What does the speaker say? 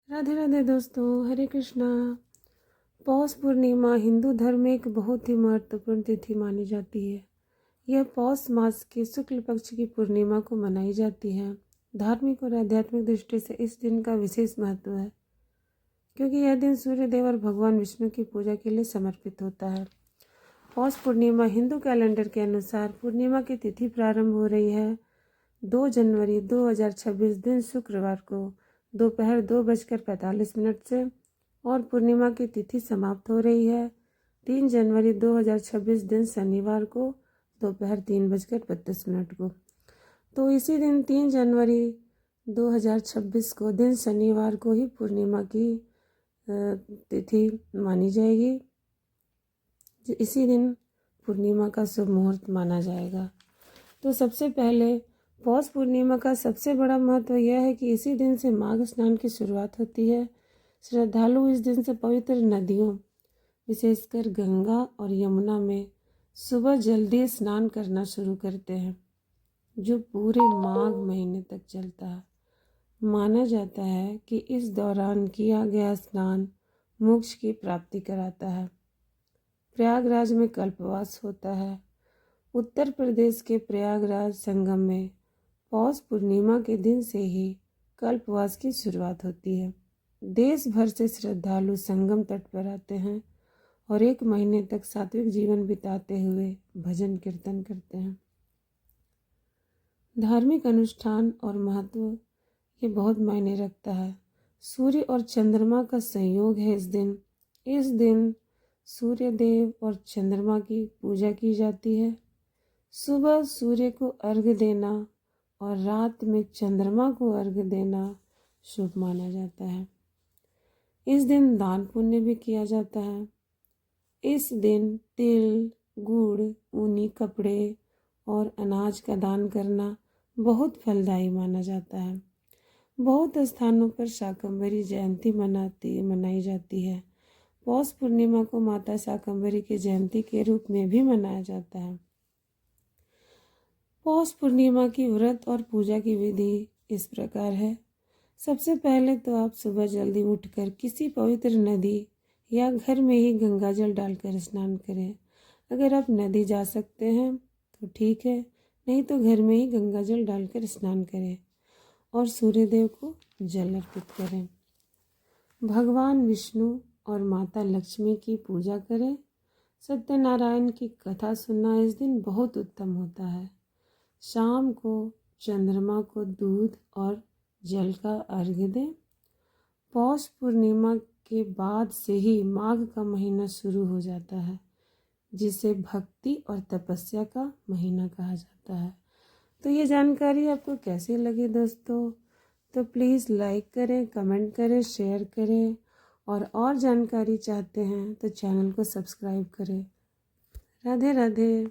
राधे राधे दोस्तों, हरे कृष्णा। पौष पूर्णिमा हिंदू धर्म में एक बहुत ही महत्वपूर्ण तिथि मानी जाती है। यह पौष मास के शुक्ल पक्ष की पूर्णिमा को मनाई जाती है। धार्मिक और आध्यात्मिक दृष्टि से इस दिन का विशेष महत्व है, क्योंकि यह दिन सूर्यदेव और भगवान विष्णु की पूजा के लिए समर्पित होता है। पौष पूर्णिमा हिंदू कैलेंडर के अनुसार पूर्णिमा की तिथि प्रारंभ हो रही है 2 जनवरी 2026 दिन शुक्रवार को दोपहर 2:45 से और पूर्णिमा की तिथि समाप्त हो रही है 3 जनवरी 2026 दिन शनिवार को दोपहर 3:32 को। तो इसी दिन 3 जनवरी 2026 को दिन शनिवार को ही पूर्णिमा की तिथि मानी जाएगी। इसी दिन पूर्णिमा का शुभ मुहूर्त माना जाएगा। तो सबसे पहले पौष पूर्णिमा का सबसे बड़ा महत्व यह है कि इसी दिन से माघ स्नान की शुरुआत होती है। श्रद्धालु इस दिन से पवित्र नदियों, विशेषकर गंगा और यमुना में सुबह जल्दी स्नान करना शुरू करते हैं, जो पूरे माघ महीने तक चलता है। माना जाता है कि इस दौरान किया गया स्नान मोक्ष की प्राप्ति कराता है। प्रयागराज में कल्पवास होता है। उत्तर प्रदेश के प्रयागराज संगम में पौष पूर्णिमा के दिन से ही कल्पवास की शुरुआत होती है। देश भर से श्रद्धालु संगम तट पर आते हैं और 1 महीने तक सात्विक जीवन बिताते हुए भजन कीर्तन करते हैं। धार्मिक अनुष्ठान और महत्व ये बहुत मायने रखता है। सूर्य और चंद्रमा का संयोग है इस दिन सूर्य देव और चंद्रमा की पूजा की जाती है। सुबह सूर्य को अर्घ्य देना और रात में चंद्रमा को अर्घ्य देना शुभ माना जाता है। इस दिन दान पुण्य भी किया जाता है। इस दिन तिल, गुड़, ऊनी कपड़े और अनाज का दान करना बहुत फलदायी माना जाता है। बहुत स्थानों पर शाकंभरी जयंती मनाई जाती है। पौष पूर्णिमा को माता शाकंभरी की जयंती के रूप में भी मनाया जाता है। पौष पूर्णिमा की व्रत और पूजा की विधि इस प्रकार है। सबसे पहले तो आप सुबह जल्दी उठकर किसी पवित्र नदी या घर में ही गंगा जल डालकर स्नान करें। अगर आप नदी जा सकते हैं तो ठीक है, नहीं तो घर में ही गंगा जल डालकर स्नान करें और सूर्यदेव को जल अर्पित करें। भगवान विष्णु और माता लक्ष्मी की पूजा करें। सत्यनारायण की कथा सुनना इस दिन बहुत उत्तम होता है। शाम को चंद्रमा को दूध और जल का अर्घ्य दें। पौष पूर्णिमा के बाद से ही माघ का महीना शुरू हो जाता है, जिसे भक्ति और तपस्या का महीना कहा जाता है। तो ये जानकारी आपको कैसी लगी दोस्तों? तो प्लीज़ लाइक करें, कमेंट करें, शेयर करें और जानकारी चाहते हैं तो चैनल को सब्सक्राइब करें। राधे राधे।